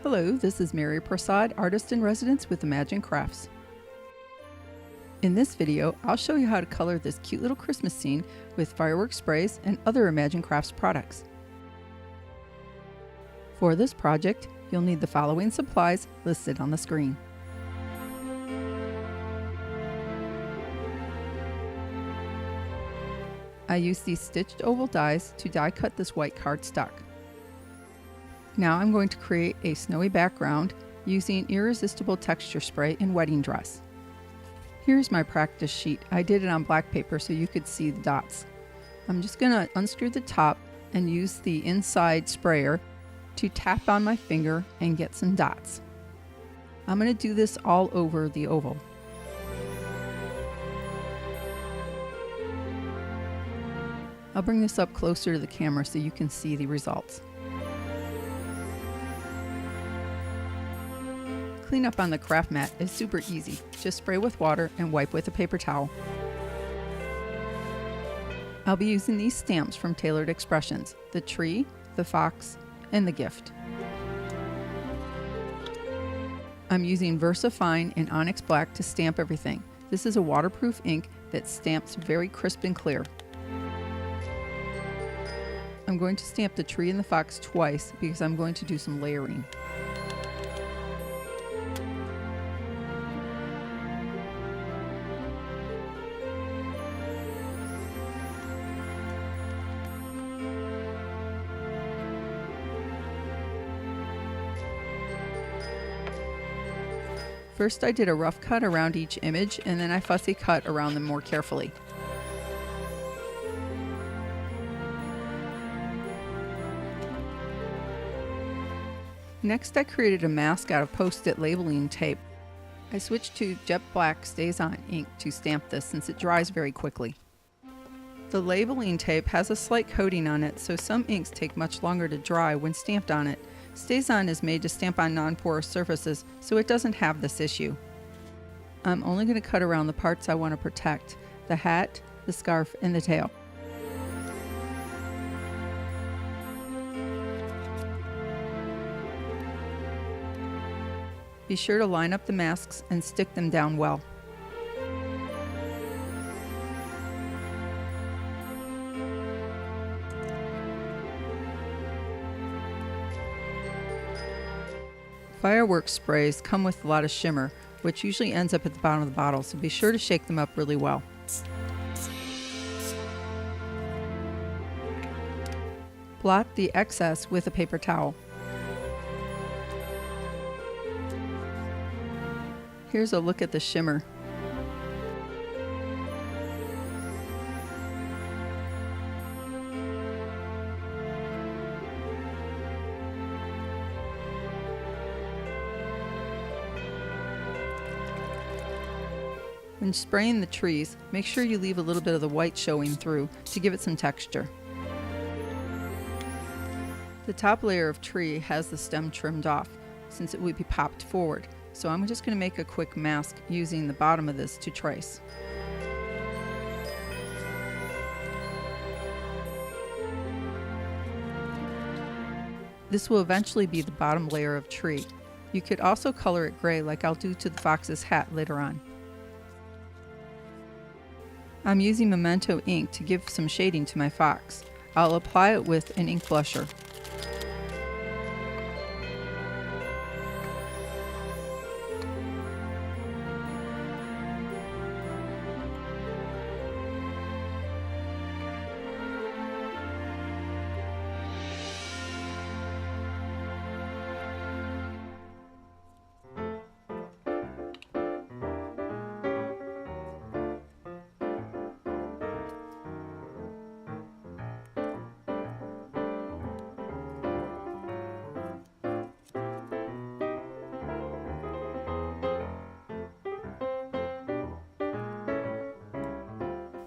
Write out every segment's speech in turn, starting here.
Hello, this is Mary Prasad, Artist in Residence with Imagine Crafts. In this video, I'll show you how to color this cute little Christmas scene with fireworks sprays and other Imagine Crafts products. For this project, you'll need the following supplies listed on the screen. I used these stitched oval dies to die cut this white cardstock. Now I'm going to create a snowy background using irRESISTible texture spray in wedding dress. Here's my practice sheet. I did it on black paper so you could see the dots. I'm just going to unscrew the top and use the inside sprayer to tap on my finger and get some dots. I'm going to do this all over the oval. I'll bring this up closer to the camera so you can see the results. Cleanup on the craft mat is super easy. Just spray with water and wipe with a paper towel. I'll be using these stamps from Tailored Expressions: the tree, the fox, and the gift. I'm using VersaFine and Onyx Black to stamp everything. This is a waterproof ink that stamps very crisp and clear. I'm going to stamp the tree and the fox twice because I'm going to do some layering. First, I did a rough cut around each image, and then I fussy cut around them more carefully. Next, I created a mask out of Post-it labeling tape. I switched to Jet Black Stays On ink to stamp this since it dries very quickly. The labeling tape has a slight coating on it, so some inks take much longer to dry when stamped on it. Stays On is made to stamp on non-porous surfaces, so it doesn't have this issue. I'm only going to cut around the parts I want to protect: the hat, the scarf, and the tail. Be sure to line up the masks and stick them down well. Fireworks sprays come with a lot of shimmer, which usually ends up at the bottom of the bottle, so be sure to shake them up really well. Blot the excess with a paper towel. Here's a look at the shimmer. When spraying the trees, make sure you leave a little bit of the white showing through to give it some texture. The top layer of tree has the stem trimmed off since it would be popped forward, so I'm just going to make a quick mask using the bottom of this to trace. This will eventually be the bottom layer of tree. You could also color it gray like I'll do to the fox's hat later on. I'm using Memento ink to give some shading to my fox. I'll apply it with an ink blusher.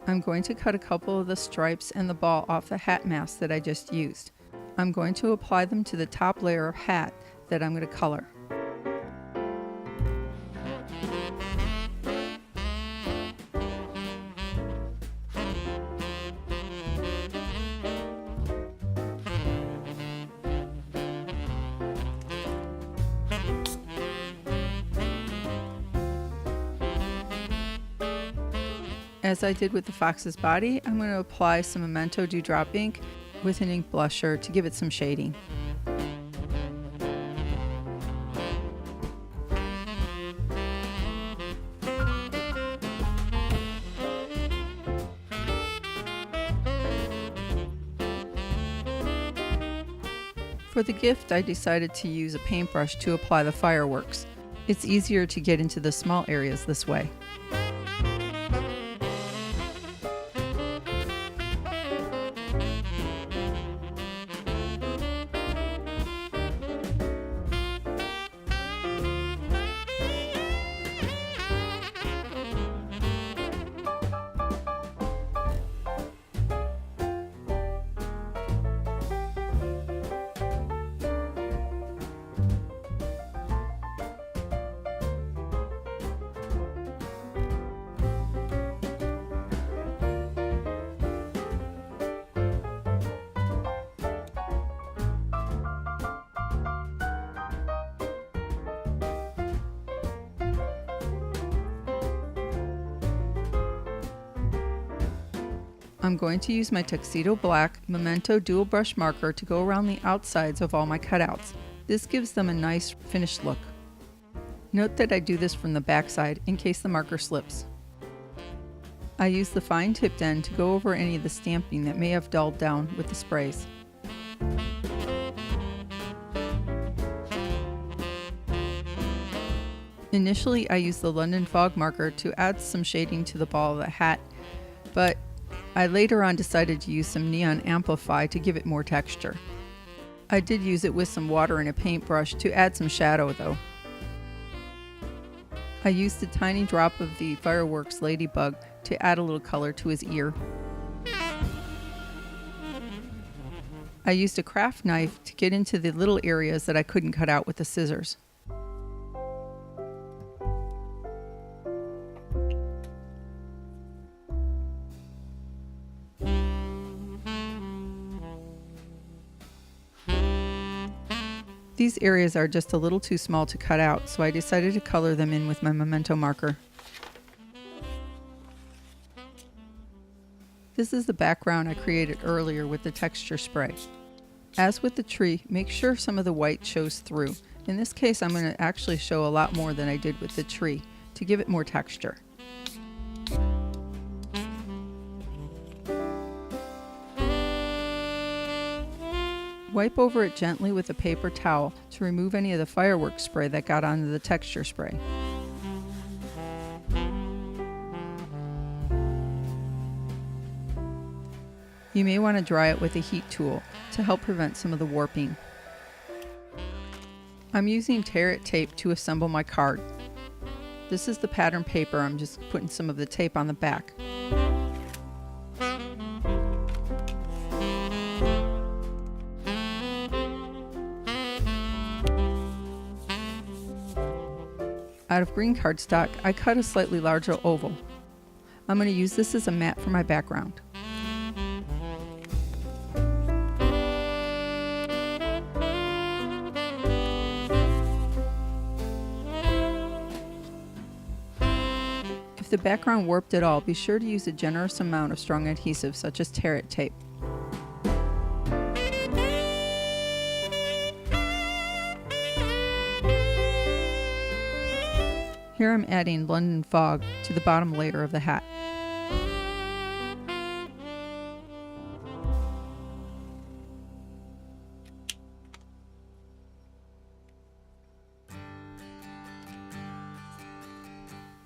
I'm going to cut a couple of the stripes and the ball off the hat mask that I just used. I'm going to apply them to the top layer of hat that I'm going to color. As I did with the fox's body, I'm going to apply some Memento Dewdrop ink with an ink blusher to give it some shading. For the gift, I decided to use a paintbrush to apply the fireworks. It's easier to get into the small areas this way. I'm going to use my Tuxedo Black Memento Dual Brush Marker to go around the outsides of all my cutouts. This gives them a nice finished look. Note that I do this from the back side in case the marker slips. I use the fine tipped end to go over any of the stamping that may have dulled down with the sprays. Initially, I used the London Fog marker to add some shading to the ball of the hat, but I later on decided to use some neon Amplify to give it more texture. I did use it with some water and a paintbrush to add some shadow though. I used a tiny drop of the fireworks ladybug to add a little color to his ear. I used a craft knife to get into the little areas that I couldn't cut out with the scissors. These areas are just a little too small to cut out, so I decided to color them in with my Memento marker. This is the background I created earlier with the texture spray. As with the tree, make sure some of the white shows through. In this case, I'm going to actually show a lot more than I did with the tree to give it more texture. Wipe over it gently with a paper towel to remove any of the fireworks spray that got onto the texture spray. You may want to dry it with a heat tool to help prevent some of the warping. I'm using tear it tape to assemble my card. This is the pattern paper. I'm just putting some of the tape on the back. Out of green cardstock, I cut a slightly larger oval. I'm going to use this as a mat for my background. If the background warped at all, be sure to use a generous amount of strong adhesive such as tear it tape. Here I'm adding London Fog to the bottom layer of the hat.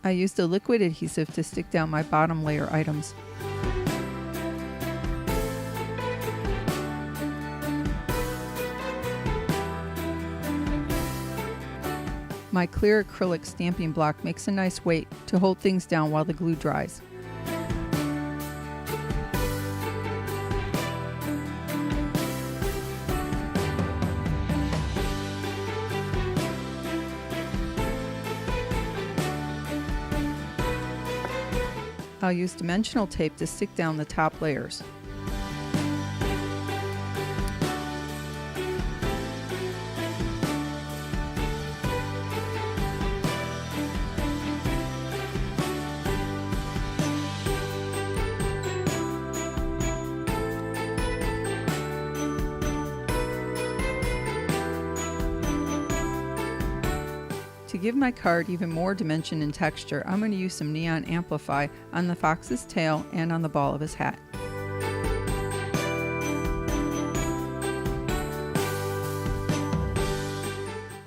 I used a liquid adhesive to stick down my bottom layer items. My clear acrylic stamping block makes a nice weight to hold things down while the glue dries. I'll use dimensional tape to stick down the top layers. To give my card even more dimension and texture, I'm going to use some neon Amplify on the fox's tail and on the ball of his hat.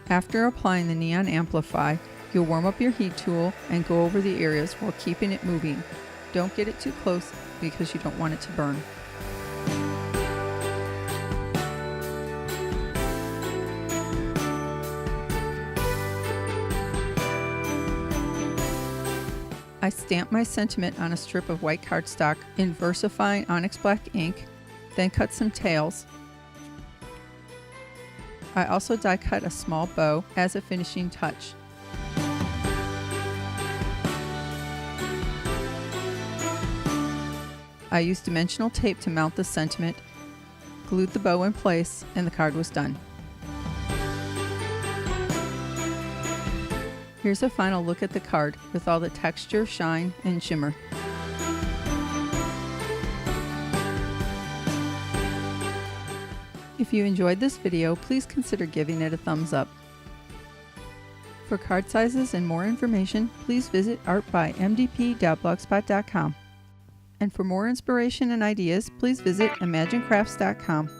After applying the neon Amplify, you'll warm up your heat tool and go over the areas while keeping it moving. Don't get it too close because you don't want it to burn. I stamp my sentiment on a strip of white cardstock in VersaFine Onyx Black ink, then cut some tails. I also die cut a small bow as a finishing touch. I used dimensional tape to mount the sentiment, glued the bow in place, and the card was done. Here's a final look at the card with all the texture, shine, and shimmer. If you enjoyed this video, please consider giving it a thumbs up. For card sizes and more information, please visit artbymdp.blogspot.com. And for more inspiration and ideas, please visit imaginecrafts.com.